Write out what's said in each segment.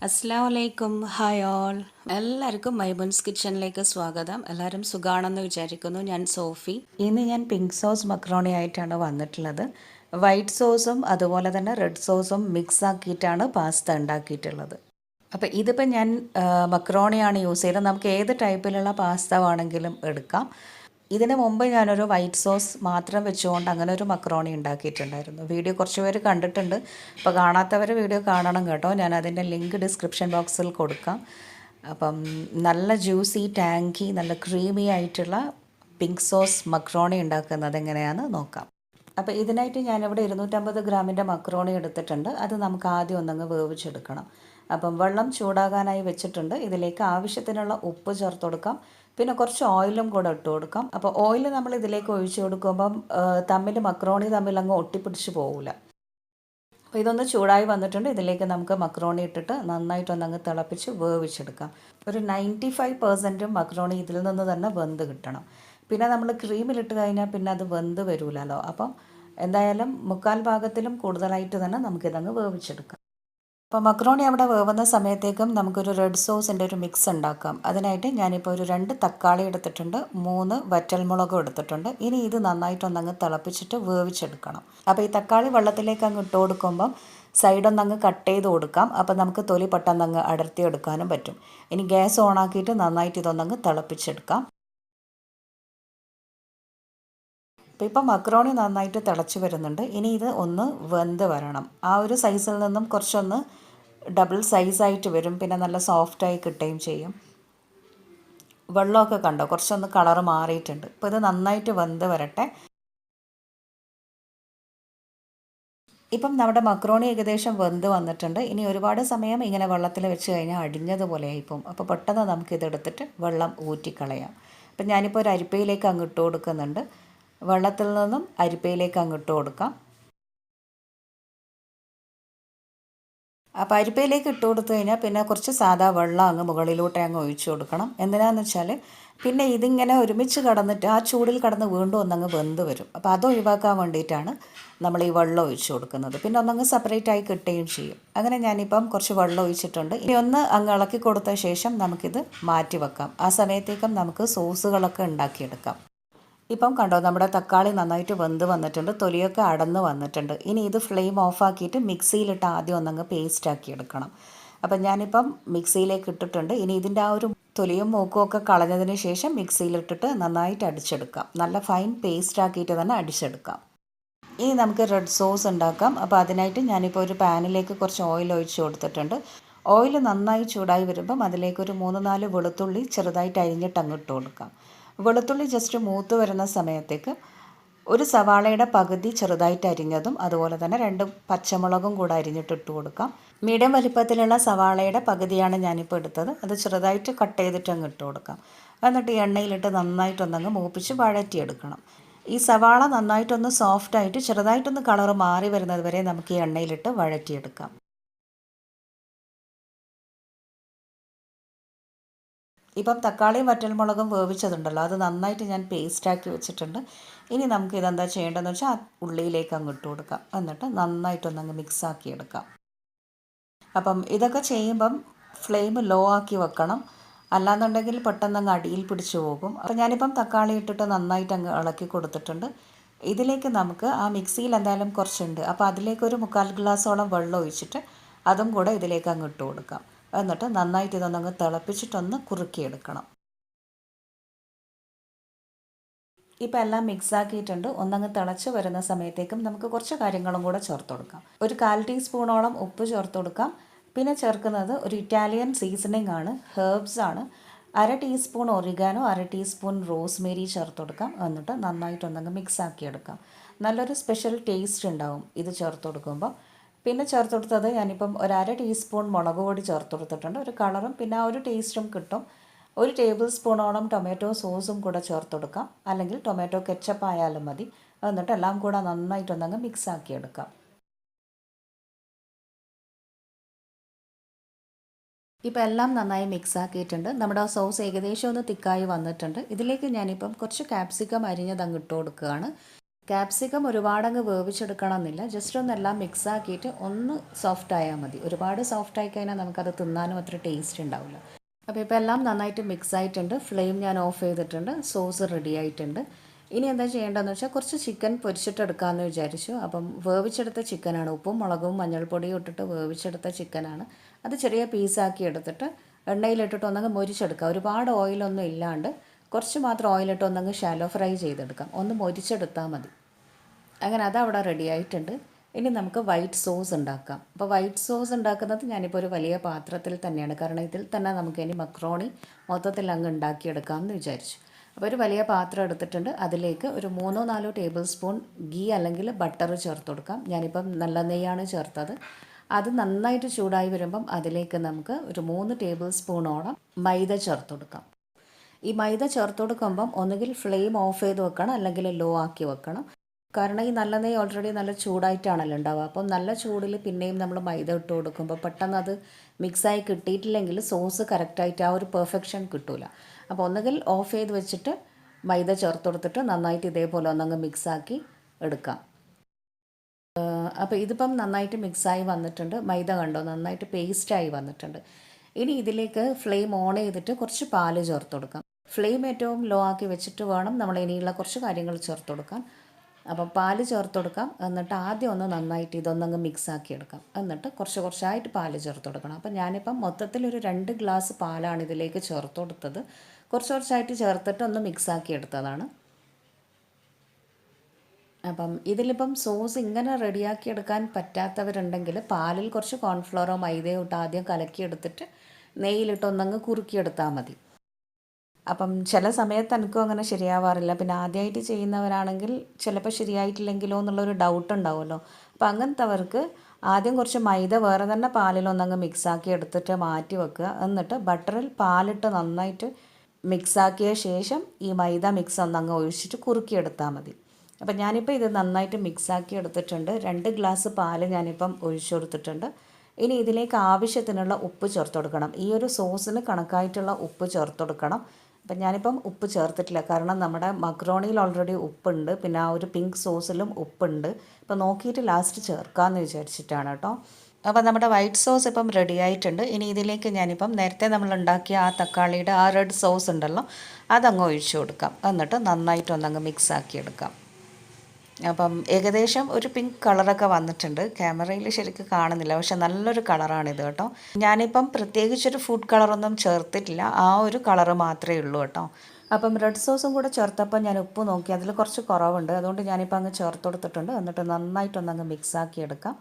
അസ്സലാമലൈക്കും hi all എല്ലാവർക്കും മൈബുൻസ് കിച്ചണിലേക്ക് സ്വാഗതം. എല്ലാവരും സുഖാണെന്ന് വിചാരിക്കുന്നു. ഞാൻ സോഫി. ഇന്ന് ഞാൻ പിങ്ക് സോസ് മക്രോണി ആയിട്ടാണ് വന്നിട്ടുള്ളത്. വൈറ്റ് സോസും അതുപോലെ തന്നെ റെഡ് സോസും മിക്സ് ആക്കിയിട്ടാണ് പാസ്ത ഉണ്ടാക്കിയിട്ടുള്ളത്. അപ്പോൾ ഇതിപ്പോൾ ഞാൻ മക്രോണിയാണ് യൂസ് ചെയ്തത്. നമുക്ക് ഏത് ടൈപ്പിലുള്ള പാസ്ത വേണമെങ്കിലും എടുക്കാം. ഇതിന് മുമ്പ് ഞാനൊരു വൈറ്റ് സോസ് മാത്രം വെച്ചുകൊണ്ട് അങ്ങനെ ഒരു മക്രോണി ഉണ്ടാക്കിയിട്ടുണ്ടായിരുന്നു. വീഡിയോ കുറച്ച് പേര് കണ്ടിട്ടുണ്ട്. അപ്പോൾ കാണാത്തവർ വീഡിയോ കാണണം കേട്ടോ. ഞാൻ അതിൻ്റെ ലിങ്ക് ഡിസ്ക്രിപ്ഷൻ ബോക്സിൽ കൊടുക്കാം. അപ്പം നല്ല ജ്യൂസി ടാങ്കി നല്ല ക്രീമി ആയിട്ടുള്ള പിങ്ക് സോസ് മക്രോണി ഉണ്ടാക്കുന്നത് എങ്ങനെയാണെന്ന് നോക്കാം. അപ്പോൾ ഇതിനായിട്ട് ഞാനിവിടെ 250 ഗ്രാമിൻ്റെ മക്രോണി എടുത്തിട്ടുണ്ട്. അത് നമുക്ക് ആദ്യം ഒന്നങ്ങ് വേവിച്ചെടുക്കണം. അപ്പം വെള്ളം ചൂടാകാനായി വെച്ചിട്ടുണ്ട്. ഇതിലേക്ക് ആവശ്യത്തിനുള്ള ഉപ്പ് ചേർത്ത് കൊടുക്കാം. പിന്നെ കുറച്ച് ഓയിലും കൂടെ ഇട്ട് കൊടുക്കാം. അപ്പോൾ ഓയിൽ നമ്മൾ ഇതിലേക്ക് ഒഴിച്ച് കൊടുക്കുമ്പം മക്രോണി തമ്മിൽ അങ്ങ് ഒട്ടിപ്പിടിച്ച് പോകില്ല. അപ്പോൾ ഇതൊന്ന് ചൂടായി വന്നിട്ടുണ്ട്. ഇതിലേക്ക് നമുക്ക് മക്രോണി ഇട്ടിട്ട് നന്നായിട്ടൊന്നങ്ങ് തിളപ്പിച്ച് വേവിച്ചെടുക്കാം. ഒരു 95% മക്രോണി ഇതിൽ നിന്ന് തന്നെ വെന്ത് കിട്ടണം. പിന്നെ നമ്മൾ ക്രീമിലിട്ട് കഴിഞ്ഞാൽ പിന്നെ അത് വെന്ത് വരില്ലല്ലോ. അപ്പം എന്തായാലും 3/4 ഭാഗത്തിലും കൂടുതലായിട്ട് തന്നെ നമുക്കിതങ്ങ് വേവിച്ചെടുക്കാം. അപ്പോൾ മക്രോണി അവിടെ വേവുന്ന സമയത്തേക്കും നമുക്കൊരു റെഡ് സോസിൻ്റെ ഒരു മിക്സ് ഉണ്ടാക്കാം. അതിനായിട്ട് ഞാനിപ്പോൾ ഒരു 2 തക്കാളി എടുത്തിട്ടുണ്ട്, 3 വറ്റൽമുളകും എടുത്തിട്ടുണ്ട്. ഇനി ഇത് നന്നായിട്ടൊന്നങ്ങ് തിളപ്പിച്ചിട്ട് വേവിച്ചെടുക്കണം. അപ്പോൾ ഈ തക്കാളി വെള്ളത്തിലേക്ക് അങ്ങ് ഇട്ട് കൊടുക്കുമ്പം സൈഡൊന്നങ്ങ് കട്ട് ചെയ്ത് കൊടുക്കാം. അപ്പോൾ നമുക്ക് തൊലി പെട്ടെന്നങ്ങ് അടർത്തിയെടുക്കാനും പറ്റും. ഇനി ഗ്യാസ് ഓണാക്കിയിട്ട് നന്നായിട്ട് ഇതൊന്നങ്ങ് തിളപ്പിച്ചെടുക്കാം. അപ്പോൾ ഇപ്പം മക്രോണി നന്നായിട്ട് തിളച്ച് വരുന്നുണ്ട്. ഇനി ഇത് ഒന്ന് വെന്ത് വരണം. ആ ഒരു സൈസിൽ നിന്നും കുറച്ചൊന്ന് ഡബിൾ സൈസായിട്ട് വരും. പിന്നെ നല്ല സോഫ്റ്റായി കിട്ടുകയും ചെയ്യും. വെള്ളമൊക്കെ കണ്ടോ, കുറച്ചൊന്ന് കളറ് മാറിയിട്ടുണ്ട്. ഇപ്പോൾ ഇത് നന്നായിട്ട് വെന്ത് വരട്ടെ. ഇപ്പം നമ്മുടെ മക്രോണി ഏകദേശം വെന്ത് വന്നിട്ടുണ്ട്. ഇനി ഒരുപാട് സമയം ഇങ്ങനെ വെള്ളത്തിൽ വെച്ച് കഴിഞ്ഞാൽ അടിഞ്ഞതുപോലെ ആയിപ്പോവും. അപ്പോൾ പെട്ടെന്ന് നമുക്കിതെടുത്തിട്ട് വെള്ളം ഊറ്റിക്കളയാം. അപ്പം ഞാനിപ്പോൾ ഒരു അരിപ്പയിലേക്ക് അങ്ങ് ഇട്ട് കൊടുക്കുന്നുണ്ട്. വെള്ളത്തിൽ നിന്നും അരിപ്പയിലേക്ക് അങ്ങോട്ട് കൊടുക്കാം. അപ്പോൾ അരിപ്പയിലേക്ക് ഇട്ട് കൊടുത്തു കഴിഞ്ഞാൽ പിന്നെ കുറച്ച് സാധാ വെള്ളം അങ്ങ് മുകളിലോട്ട് അങ്ങ് ഒഴിച്ചു കൊടുക്കണം. എന്തിനാണെന്ന് വെച്ചാൽ പിന്നെ ഇതിങ്ങനെ ഒരുമിച്ച് കടന്നിട്ട് ആ ചൂടിൽ കടന്ന് വീണ്ടും ഒന്നങ്ങ് വെന്ത് വരും. അപ്പോൾ അത് ഒഴിവാക്കാൻ വേണ്ടിയിട്ടാണ് നമ്മൾ ഈ വെള്ളം ഒഴിച്ചു കൊടുക്കുന്നത്. പിന്നെ ഒന്നങ്ങ് സെപ്പറേറ്റ് ആയി കിട്ടുകയും ചെയ്യും. അങ്ങനെ ഞാനിപ്പം കുറച്ച് വെള്ളം ഒഴിച്ചിട്ടുണ്ട്. ഇനി ഒന്ന് അങ്ങ് ഇളക്കി കൊടുത്ത ശേഷം നമുക്കിത് മാറ്റി വെക്കാം. ആ സമയത്തേക്കും നമുക്ക് സോസുകളൊക്കെ ഉണ്ടാക്കിയെടുക്കാം. ഇപ്പം കണ്ടോ, നമ്മുടെ തക്കാളി നന്നായിട്ട് വെന്ത് വന്നിട്ടുണ്ട്, തൊലിയൊക്കെ അടന്ന് വന്നിട്ടുണ്ട്. ഇനി ഇത് ഫ്ലെയിം ഓഫാക്കിയിട്ട് മിക്സിയിലിട്ട് ആദ്യം ഒന്നങ്ങ് പേസ്റ്റാക്കി എടുക്കണം. അപ്പം ഞാനിപ്പം മിക്സിയിലേക്ക് ഇട്ടിട്ടുണ്ട്. ഇനി ഇതിൻ്റെ ആ ഒരു തൊലിയും മൂക്കും ഒക്കെ കളഞ്ഞതിന് ശേഷം മിക്സിയിലിട്ടിട്ട് നന്നായിട്ട് അടിച്ചെടുക്കാം. നല്ല ഫൈൻ പേസ്റ്റാക്കിയിട്ട് തന്നെ അടിച്ചെടുക്കാം. ഇനി നമുക്ക് റെഡ് സോസ് ഉണ്ടാക്കാം. അപ്പോൾ അതിനായിട്ട് ഞാനിപ്പോൾ ഒരു പാനിലേക്ക് കുറച്ച് ഓയിൽ ഒഴിച്ച് കൊടുത്തിട്ടുണ്ട്. ഓയിൽ നന്നായി ചൂടായി വരുമ്പം അതിലേക്കൊരു 3-4 വെളുത്തുള്ളി ചെറുതായിട്ട് അരിഞ്ഞിട്ട് അങ്ങ് ഇട്ട് കൊടുക്കാം. വെളുത്തുള്ളി ജസ്റ്റ് മൂത്ത് വരുന്ന സമയത്തേക്ക് ഒരു സവാളയുടെ പകുതി ചെറുതായിട്ട് അരിഞ്ഞതും അതുപോലെ തന്നെ 2 പച്ചമുളകും കൂടെ അരിഞ്ഞിട്ട് ഇട്ട് കൊടുക്കാം. മീഡിയം വലിപ്പത്തിലുള്ള സവാളയുടെ പകുതിയാണ് ഞാനിപ്പോൾ എടുത്തത്. അത് ചെറുതായിട്ട് കട്ട് ചെയ്തിട്ട് അങ്ങ് ഇട്ട് കൊടുക്കാം. എന്നിട്ട് ഈ എണ്ണയിലിട്ട് നന്നായിട്ടൊന്നങ്ങ് മൂപ്പിച്ച് വഴറ്റിയെടുക്കണം. ഈ സവാള നന്നായിട്ടൊന്ന് സോഫ്റ്റായിട്ട് ചെറുതായിട്ടൊന്ന് കളറ് മാറി വരുന്നത് വരെ നമുക്ക് ഈ എണ്ണയിലിട്ട് വഴറ്റിയെടുക്കാം. ഇപ്പം തക്കാളിയും വറ്റൽമുളകും വേവിച്ചതുണ്ടല്ലോ, അത് നന്നായിട്ട് ഞാൻ പേസ്റ്റാക്കി വെച്ചിട്ടുണ്ട്. ഇനി നമുക്ക് ഇതെന്താ ചെയ്യേണ്ടതെന്ന് വെച്ചാൽ ആ ഉള്ളിയിലേക്ക് അങ്ങ് ഇട്ട് കൊടുക്കാം. എന്നിട്ട് നന്നായിട്ടൊന്നങ്ങ് മിക്സാക്കി എടുക്കാം. അപ്പം ഇതൊക്കെ ചെയ്യുമ്പം ഫ്ലെയിം ലോ ആക്കി വെക്കണം. അല്ലാന്നുണ്ടെങ്കിൽ പെട്ടെന്നങ്ങ് അടിയിൽ പിടിച്ചു പോകും. അപ്പം ഞാനിപ്പം തക്കാളി ഇട്ടിട്ട് നന്നായിട്ട് അങ്ങ് ഇളക്കി കൊടുത്തിട്ടുണ്ട്. ഇതിലേക്ക് നമുക്ക് ആ മിക്സിയിൽ എന്തായാലും കുറച്ചുണ്ട്, അപ്പോൾ അതിലേക്കൊരു 3/4 ഗ്ലാസോളം വെള്ളം ഒഴിച്ചിട്ട് അതും കൂടെ ഇതിലേക്ക് അങ്ങ് ഇട്ട് കൊടുക്കാം. എന്നിട്ട് നന്നായിട്ട് ഇതൊന്നങ്ങ് തിളപ്പിച്ചിട്ടൊന്ന് കുറുക്കിയെടുക്കണം. ഇപ്പം എല്ലാം മിക്സാക്കിയിട്ടുണ്ട്. ഒന്നങ്ങ് തിളച്ച് വരുന്ന സമയത്തേക്കും നമുക്ക് കുറച്ച് കാര്യങ്ങളും കൂടെ ചേർത്ത് കൊടുക്കാം. ഒരു 1/4 ടീസ്പൂണോളം ഉപ്പ് ചേർത്ത് കൊടുക്കാം. പിന്നെ ചേർക്കുന്നത് ഒരു ഇറ്റാലിയൻ സീസണിംഗ് ആണ്, ഹെർബ്സ് ആണ്. 1/2 ടീസ്പൂൺ ഒറിഗാനോ, 1/2 ടീസ്പൂൺ റോസ്മേരി ചേർത്ത് കൊടുക്കാം. എന്നിട്ട് നന്നായിട്ടൊന്നങ്ങ് മിക്സാക്കിയെടുക്കാം. നല്ലൊരു സ്പെഷ്യൽ ടേസ്റ്റ് ഉണ്ടാവും ഇത് ചേർത്ത് കൊടുക്കുമ്പോൾ. പിന്നെ ചേർത്ത് കൊടുത്തത് ഞാനിപ്പം ഒരു 1/2 ടീസ്പൂൺ മുളക് പൊടി ചേർത്ത് കൊടുത്തിട്ടുണ്ട്. ഒരു കളറും പിന്നെ ആ ഒരു ടേസ്റ്റും കിട്ടും. 1 ടേബിൾ സ്പൂണോളം ടൊമാറ്റോ സോസും കൂടെ ചേർത്ത് കൊടുക്കാം. അല്ലെങ്കിൽ ടൊമാറ്റോ കെച്ചപ്പ് ആയാലും മതി. എന്നിട്ട് എല്ലാം കൂടെ നന്നായിട്ടൊന്നങ്ങ് മിക്സാക്കിയെടുക്കാം. ഇപ്പോൾ എല്ലാം നന്നായി മിക്സാക്കിയിട്ടുണ്ട്. നമ്മുടെ ആ സോസ് ഏകദേശം ഒന്ന് തിക്കായി വന്നിട്ടുണ്ട്. ഇതിലേക്ക് ഞാനിപ്പം കുറച്ച് ക്യാപ്സിക്കം അരിഞ്ഞത് അങ്ങ് ഇട്ട് കൊടുക്കുകയാണ്. ക്യാപ്സിക്കം ഒരുപാടങ്ങ് വേവിച്ചെടുക്കണമെന്നില്ല, ജസ്റ്റ് ഒന്നെല്ലാം മിക്സ് ആക്കിയിട്ട് ഒന്ന് സോഫ്റ്റ് ആയാൽ മതി. ഒരുപാട് സോഫ്റ്റ് ആയി കഴിഞ്ഞാൽ നമുക്കത് തിന്നാനും അത്ര ടേസ്റ്റ് ഉണ്ടാവില്ല. അപ്പോൾ ഇപ്പോൾ എല്ലാം നന്നായിട്ട് മിക്സ് ആയിട്ടുണ്ട്. ഫ്ലെയിം ഞാൻ ഓഫ് ചെയ്തിട്ടുണ്ട്. സോസ് റെഡി ആയിട്ടുണ്ട്. ഇനി എന്താ ചെയ്യേണ്ടതെന്ന് വെച്ചാൽ കുറച്ച് ചിക്കൻ പൊരിച്ചിട്ടെടുക്കാമെന്ന് വിചാരിച്ചു. അപ്പം വേവിച്ചെടുത്ത ചിക്കനാണ്, ഉപ്പും മുളകും മഞ്ഞൾപ്പൊടിയും ഇട്ടിട്ട് വേവിച്ചെടുത്ത ചിക്കനാണ്. അത് ചെറിയ പീസാക്കി എടുത്തിട്ട് എണ്ണയിലിട്ടിട്ട് ഒന്നങ്ങ് മൊരിച്ചെടുക്കുക. ഒരുപാട് ഓയിലൊന്നും ഇല്ലാണ്ട് കുറച്ച് മാത്രം ഓയിലിട്ട് ഒന്നങ്ങ് ഷാലോ ഫ്രൈ ചെയ്തെടുക്കാം. ഒന്ന് മൊരിച്ചെടുത്താൽ മതി. അങ്ങനെ അതവിടെ റെഡി ആയിട്ടുണ്ട്. ഇനി നമുക്ക് വൈറ്റ് സോസ് ഉണ്ടാക്കാം. അപ്പോൾ വൈറ്റ് സോസ് ഉണ്ടാക്കുന്നത് ഞാനിപ്പോൾ ഒരു വലിയ പാത്രത്തിൽ തന്നെയാണ്, കാരണം ഇതിൽ തന്നെ നമുക്ക് ഇനി മക്രോണി മൊത്തത്തിൽ അങ്ങ് ഉണ്ടാക്കിയെടുക്കാമെന്ന് വിചാരിച്ചു. അപ്പോൾ ഒരു വലിയ പാത്രം എടുത്തിട്ടുണ്ട്. അതിലേക്ക് ഒരു 3-4 ടേബിൾ സ്പൂൺ ഗീ അല്ലെങ്കിൽ ബട്ടർ ചേർത്ത് കൊടുക്കാം. ഞാനിപ്പം നല്ല നെയ്യാണ് ചേർത്തത്. അത് നന്നായിട്ട് ചൂടായി വരുമ്പം അതിലേക്ക് നമുക്ക് ഒരു 3 ടേബിൾ സ്പൂണോളം മൈദ ചേർത്ത് കൊടുക്കാം. ഈ മൈദ ചേർത്ത് കൊടുക്കുമ്പം ഒന്നുകിൽ ഫ്ലെയിം ഓഫ് ചെയ്ത് വെക്കണം, അല്ലെങ്കിൽ ലോ ആക്കി വെക്കണം. കാരണം ഈ നല്ല നെയ്യ് ഓൾറെഡി നല്ല ചൂടായിട്ടാണല്ലോ ഉണ്ടാവുക. അപ്പം നല്ല ചൂടിൽ പിന്നെയും നമ്മൾ മൈദ ഇട്ട് കൊടുക്കുമ്പോൾ പെട്ടെന്ന് അത് മിക്സായി കിട്ടിയിട്ടില്ലെങ്കിൽ സോസ് കറക്റ്റായിട്ട് ആ ഒരു പെർഫെക്ഷൻ കിട്ടില്ല. അപ്പോൾ ഒന്നുകിൽ ഓഫ് ചെയ്ത് വെച്ചിട്ട് മൈദ ചേർത്ത് കൊടുത്തിട്ട് നന്നായിട്ട് ഇതേപോലെ ഒന്നങ്ങ് മിക്സാക്കി എടുക്കാം. അപ്പോൾ ഇതിപ്പം നന്നായിട്ട് മിക്സായി വന്നിട്ടുണ്ട്. മൈദ കണ്ടോ നന്നായിട്ട് പേസ്റ്റായി വന്നിട്ടുണ്ട്. ഇനി ഇതിലേക്ക് ഫ്ലെയിം ഓൺ ചെയ്തിട്ട് കുറച്ച് പാല് ചേർത്ത് കൊടുക്കാം. ഫ്ലെയിം ഏറ്റവും ലോ ആക്കി വെച്ചിട്ട് വേണം നമ്മൾ ഇനിയുള്ള കുറച്ച് കാര്യങ്ങൾ ചേർത്ത് കൊടുക്കാൻ. അപ്പം പാല് ചേർത്ത് കൊടുക്കാം. എന്നിട്ട് ആദ്യം ഒന്ന് നന്നായിട്ട് ഇതൊന്നങ്ങ് മിക്സാക്കി എടുക്കാം. എന്നിട്ട് കുറച്ച് കുറച്ചായിട്ട് പാല് ചേർത്ത് കൊടുക്കണം. അപ്പം ഞാനിപ്പം മൊത്തത്തിലൊരു 2 ഗ്ലാസ് പാലാണ് ഇതിലേക്ക് ചേർത്ത് കൊടുത്തത്. കുറച്ച് കുറച്ചായിട്ട് ചേർത്തിട്ട് ഒന്ന് മിക്സാക്കി എടുത്തതാണ്. അപ്പം ഇതിലിപ്പം സോസ് ഇങ്ങനെ റെഡിയാക്കി എടുക്കാൻ പറ്റാത്തവരുണ്ടെങ്കിൽ പാലിൽ കുറച്ച് കോൺഫ്ലോറോ മൈദയോ ഇട്ട് ആദ്യം കലക്കിയെടുത്തിട്ട് നെയ്യിലിട്ടൊന്നങ്ങ് കുറുക്കിയെടുത്താൽ മതി. അപ്പം ചില സമയത്ത് എനിക്കും അങ്ങനെ ശരിയാവാറില്ല. പിന്നെ ആദ്യമായിട്ട് ചെയ്യുന്നവരാണെങ്കിൽ ചിലപ്പോൾ ശരിയായിട്ടില്ലെങ്കിലോ എന്നുള്ളൊരു ഡൗട്ട് ഉണ്ടാവുമല്ലോ. അപ്പം അങ്ങനത്തെവർക്ക് ആദ്യം കുറച്ച് മൈദ വേറെ തന്നെ പാലിലൊന്നങ്ങ് മിക്സാക്കി എടുത്തിട്ട് മാറ്റി വെക്കുക. എന്നിട്ട് ബട്ടറിൽ പാലിട്ട് നന്നായിട്ട് മിക്സാക്കിയ ശേഷം ഈ മൈദ മിക്സ് ഒന്നങ്ങ് ഒഴിച്ചിട്ട് കുറുക്കിയെടുത്താൽ മതി. അപ്പം ഞാനിപ്പോൾ ഇത് നന്നായിട്ട് മിക്സാക്കി എടുത്തിട്ടുണ്ട്. 2 ഗ്ലാസ് പാല് ഞാനിപ്പം ഒഴിച്ചു കൊടുത്തിട്ടുണ്ട്. ഇനി ഇതിലേക്ക് ആവശ്യത്തിനുള്ള ഉപ്പ് ചേർത്ത് കൊടുക്കണം. ഈ ഒരു സോസിന് കണക്കായിട്ടുള്ള ഉപ്പ് ചേർത്ത് കൊടുക്കണം. അപ്പം ഞാനിപ്പം ഉപ്പ് ചേർത്തിട്ടില്ല, കാരണം നമ്മുടെ മക്രോണിയിൽ ഓൾറെഡി ഉപ്പുണ്ട്, പിന്നെ ആ ഒരു പിങ്ക് സോസിലും ഉപ്പുണ്ട്. ഇപ്പം നോക്കിയിട്ട് ലാസ്റ്റ് ചേർക്കാമെന്ന് വിചാരിച്ചിട്ടാണ് കേട്ടോ. അപ്പോൾ നമ്മുടെ വൈറ്റ് സോസ് ഇപ്പം റെഡി ആയിട്ടുണ്ട്. ഇനി ഇതിലേക്ക് ഞാനിപ്പം നേരത്തെ നമ്മൾ ഉണ്ടാക്കിയ ആ തക്കാളിയുടെ ആ റെഡ് സോസ് ഉണ്ടല്ലോ, അതങ്ങ് ഒഴിച്ചു കൊടുക്കാം. എന്നിട്ട് നന്നായിട്ട് ഒന്നങ്ങ് മിക്സ് ആക്കി എടുക്കാം. അപ്പം ഏകദേശം ഒരു പിങ്ക് കളറൊക്കെ വന്നിട്ടുണ്ട്. ക്യാമറയിൽ ശരിക്കും കാണുന്നില്ല, പക്ഷെ നല്ലൊരു കളറാണിത് കേട്ടോ. ഞാനിപ്പം പ്രത്യേകിച്ചൊരു ഫുഡ് കളറൊന്നും ചേർത്തിട്ടില്ല, ആ ഒരു കളറ് മാത്രമേ ഉള്ളൂ കേട്ടോ. അപ്പം റെഡ് സോസും കൂടെ ചേർത്തപ്പോൾ ഞാൻ ഉപ്പ് നോക്കി, അതിൽ കുറച്ച് കുറവുണ്ട്. അതുകൊണ്ട് ഞാനിപ്പോൾ അങ്ങ് ചേർത്ത് കൊടുത്തിട്ടുണ്ട്. എന്നിട്ട് നന്നായിട്ടൊന്നങ്ങ് മിക്സാക്കി എടുക്കാം.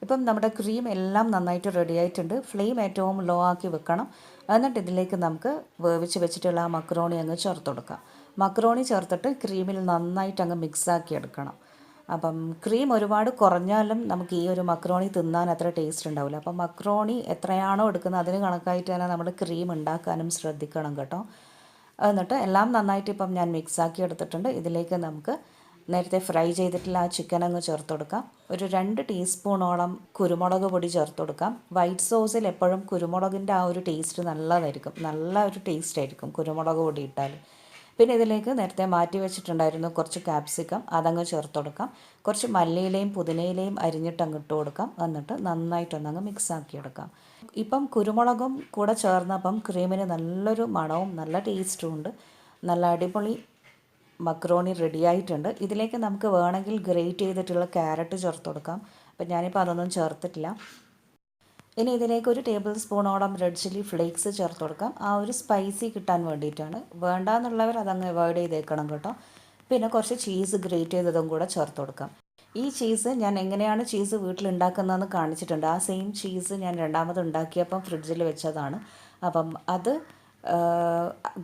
ഇപ്പം നമ്മുടെ ക്രീം എല്ലാം നന്നായിട്ട് റെഡി ആയിട്ടുണ്ട്. ഫ്ലെയിം ഏറ്റവും ലോ ആക്കി വെക്കണം. എന്നിട്ട് ഇതിലേക്ക് നമുക്ക് വേവിച്ച് വെച്ചിട്ടുള്ള ആ മക്രോണി അങ്ങ് ചേർത്ത് കൊടുക്കാം. മക്രോണി ചേർത്തിട്ട് ക്രീമിൽ നന്നായിട്ട് അങ്ങ് മിക്സാക്കി എടുക്കണം. അപ്പം ക്രീം ഒരുപാട് കുറഞ്ഞാലും നമുക്ക് ഈ ഒരു മക്രോണി തിന്നാൻ അത്ര ടേസ്റ്റ് ഉണ്ടാവില്ല. അപ്പം മക്രോണി എത്രയാണോ എടുക്കുന്നത് അതിന് കണക്കായിട്ട് തന്നെ നമ്മൾ ക്രീം ഉണ്ടാക്കാനും ശ്രദ്ധിക്കണം കേട്ടോ. എന്നിട്ട് എല്ലാം നന്നായിട്ട് ഇപ്പം ഞാൻ മിക്സാക്കി എടുത്തിട്ടുണ്ട്. ഇതിലേക്ക് നമുക്ക് നേരത്തെ ഫ്രൈ ചെയ്തിട്ടുള്ള ആ ചിക്കൻ അങ്ങ് ചേർത്ത് കൊടുക്കാം. ഒരു 2 ടീസ്പൂണോളം കുരുമുളക് പൊടി ചേർത്ത് കൊടുക്കാം. വൈറ്റ് സോസിൽ എപ്പോഴും കുരുമുളകിൻ്റെ ആ ഒരു ടേസ്റ്റ് നല്ലതായിരിക്കും, നല്ല ഒരു ടേസ്റ്റ് ആയിരിക്കും കുരുമുളക് പൊടി ഇട്ടാൽ. പിന്നെ ഇതിലേക്ക് നേരത്തെ മാറ്റി വെച്ചിട്ടുണ്ടായിരുന്നു കുറച്ച് ക്യാപ്സിക്കം, അതങ്ങ് ചേർത്ത് കൊടുക്കാം. കുറച്ച് മല്ലിയിലയും പുതിനയിലയും അരിഞ്ഞിട്ട് അങ്ങ് ഇട്ട് കൊടുക്കാം. എന്നിട്ട് നന്നായിട്ടൊന്നങ്ങ് മിക്സാക്കി എടുക്കാം. ഇപ്പം കുരുമുളകും കൂടെ ചേർന്നപ്പം ക്രീമിന് നല്ലൊരു മണവും നല്ല ടേസ്റ്റും ഉണ്ട്. നല്ല അടിപൊളി മക്രോണി റെഡിയായിട്ടുണ്ട്. ഇതിലേക്ക് നമുക്ക് വേണമെങ്കിൽ ഗ്രേറ്റ് ചെയ്തിട്ടുള്ള ക്യാരറ്റ് ചേർത്ത് കൊടുക്കാം. അപ്പം ഞാനിപ്പോൾ അതൊന്നും ചേർത്തിട്ടില്ല. ഇനി ഇതിലേക്ക് ഒരു ടേബിൾ സ്പൂണോളം റെഡ് ചില്ലി ഫ്ലേക്സ് ചേർത്ത് കൊടുക്കാം. ആ ഒരു സ്പൈസി കിട്ടാൻ വേണ്ടിയിട്ടാണ്. വേണ്ടാന്നുള്ളവർ അതങ്ങ് അവോയ്ഡ് ചെയ്തേക്കണം കേട്ടോ. പിന്നെ കുറച്ച് ചീസ് ഗ്രേറ്റ് ചെയ്തതും കൂടെ ചേർത്ത് കൊടുക്കാം. ഈ ചീസ് ഞാൻ എങ്ങനെയാണ് ചീസ് വീട്ടിലുണ്ടാക്കുന്നതെന്ന് കാണിച്ചിട്ടുണ്ട്. ആ സെയിം ചീസ് ഞാൻ രണ്ടാമത് ഉണ്ടാക്കിയപ്പം ഫ്രിഡ്ജിൽ വെച്ചതാണ്. അപ്പം അത്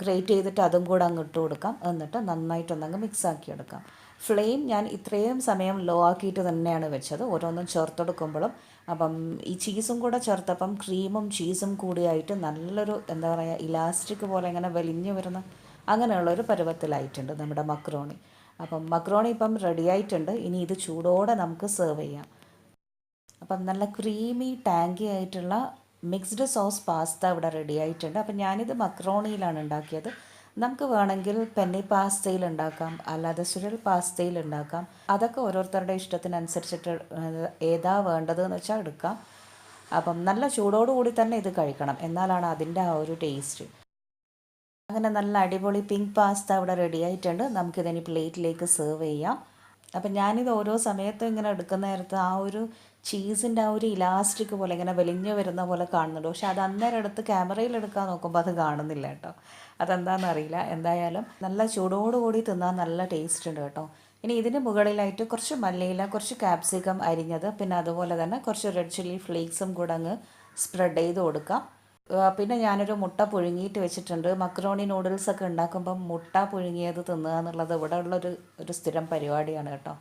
ഗ്രേറ്റ് ചെയ്തിട്ട് അതും കൂടെ അങ്ങ് ഇട്ട് കൊടുക്കാം. എന്നിട്ട് നന്നായിട്ടൊന്നങ്ങ് മിക്സാക്കി എടുക്കാം. ഫ്ലെയിം ഞാൻ ഇത്രയും സമയം ലോ ആക്കിയിട്ട് തന്നെയാണ് വെച്ചത്, ഓരോന്നും ചേർത്തെടുക്കുമ്പോഴും. അപ്പം ഈ ചീസും കൂടെ ചേർത്തപ്പം ക്രീമും ചീസും കൂടിയായിട്ട് നല്ലൊരു എന്താ പറയുക ഇലാസ്റ്റിക് പോലെ ഇങ്ങനെ വലിഞ്ഞു വരുന്ന അങ്ങനെയുള്ളൊരു പരുവത്തിലായിട്ടുണ്ട് നമ്മുടെ മക്രോണി. അപ്പം മക്രോണി ഇപ്പം റെഡി ആയിട്ടുണ്ട്. ഇനി ഇത് ചൂടോടെ നമുക്ക് സെർവ് ചെയ്യാം. അപ്പം നല്ല ക്രീമി ടാങ്കി ആയിട്ടുള്ള മിക്സ്ഡ് സോസ് പാസ്ത ഇവിടെ റെഡി ആയിട്ടുണ്ട്. അപ്പം ഞാനിത് മക്രോണിയിലാണ് ഉണ്ടാക്കിയത്. നമുക്ക് വേണമെങ്കിൽ പെന്നി പാസ്തയിൽ ഉണ്ടാക്കാം, അല്ലാതെ സുരൽ പാസ്തയിൽ ഉണ്ടാക്കാം. അതൊക്കെ ഓരോരുത്തരുടെ ഇഷ്ടത്തിനനുസരിച്ചിട്ട് ഏതാ വേണ്ടതെന്ന് വെച്ചാൽ എടുക്കാം. അപ്പം നല്ല ചൂടോടുകൂടി തന്നെ ഇത് കഴിക്കണം, എന്നാലാണ് അതിൻ്റെ ആ ഒരു ടേസ്റ്റ്. അങ്ങനെ നല്ല അടിപൊളി പിങ്ക് പാസ്ത ഇവിടെ റെഡി ആയിട്ടുണ്ട്. നമുക്കിതിനി പ്ലേറ്റിലേക്ക് സെർവ് ചെയ്യാം. അപ്പം ഞാനിത് ഓരോ സമയത്തും ഇങ്ങനെ എടുക്കുന്ന നേരത്ത് ആ ഒരു ചീസിൻ്റെ ആ ഒരു ഇലാസ്റ്റിക് പോലെ ഇങ്ങനെ വലിഞ്ഞു വരുന്ന പോലെ കാണുന്നുണ്ട്. പക്ഷെ അത് അന്നേരം എടുത്ത് ക്യാമറയിൽ എടുക്കാൻ നോക്കുമ്പോൾ അത് കാണുന്നില്ല കേട്ടോ. അതെന്താണെന്നറിയില്ല. എന്തായാലും നല്ല ചൂടോടുകൂടി തിന്നാൻ നല്ല ടേസ്റ്റ് ഉണ്ട് കേട്ടോ. ഇനി ഇതിന് മുകളിലായിട്ട് കുറച്ച് മല്ലിയില, കുറച്ച് ക്യാപ്സിക്കം അരിഞ്ഞത്, പിന്നെ അതുപോലെ തന്നെ കുറച്ച് റെഡ് ചില്ലി ഫ്ലേക്സും കൂടെ അങ്ങ് സ്പ്രെഡ് ചെയ്ത് കൊടുക്കാം. പിന്നെ ഞാനൊരു മുട്ട പുഴുങ്ങിയിട്ട് വെച്ചിട്ടുണ്ട്. മക്രോണി നൂഡിൽസൊക്കെ ഉണ്ടാക്കുമ്പം മുട്ട പുഴുങ്ങിയത് തിന്നുക എന്നുള്ളത് ഇവിടെ ഒരു സ്ഥിരം പരിപാടിയാണ് കേട്ടോ.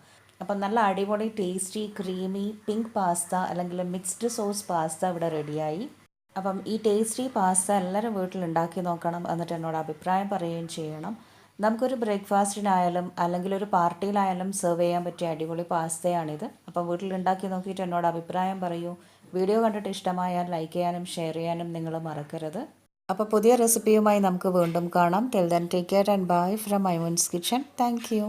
അപ്പം നല്ല അടിപൊളി ടേസ്റ്റി ക്രീമി പിങ്ക് പാസ്ത അല്ലെങ്കിൽ മിക്സ്ഡ് സോസ് പാസ്ത ഇവിടെ റെഡിയായി. അപ്പം ഈ ടേസ്റ്റി പാസ്ത എല്ലാവരും വീട്ടിൽ ഉണ്ടാക്കി നോക്കണം, എന്നിട്ട് എന്നോട് അഭിപ്രായം പറയുകയും ചെയ്യണം. നമുക്കൊരു ബ്രേക്ക്ഫാസ്റ്റിനായാലും അല്ലെങ്കിൽ ഒരു പാർട്ടിയിലായാലും സെർവ് ചെയ്യാൻ പറ്റിയ അടിപൊളി പാസ്തയാണിത്. അപ്പം വീട്ടിൽ ഉണ്ടാക്കി നോക്കിയിട്ട് എന്നോട് അഭിപ്രായം പറയൂ. വീഡിയോ കണ്ടിട്ട് ഇഷ്ടമായാൽ ലൈക്ക് ചെയ്യാനും ഷെയർ ചെയ്യാനും നിങ്ങൾ മറക്കരുത്. അപ്പോൾ പുതിയ റെസിപ്പിയുമായി നമുക്ക് വീണ്ടും കാണാം. Till then take care and bye from Maimoon's kitchen. Thank U.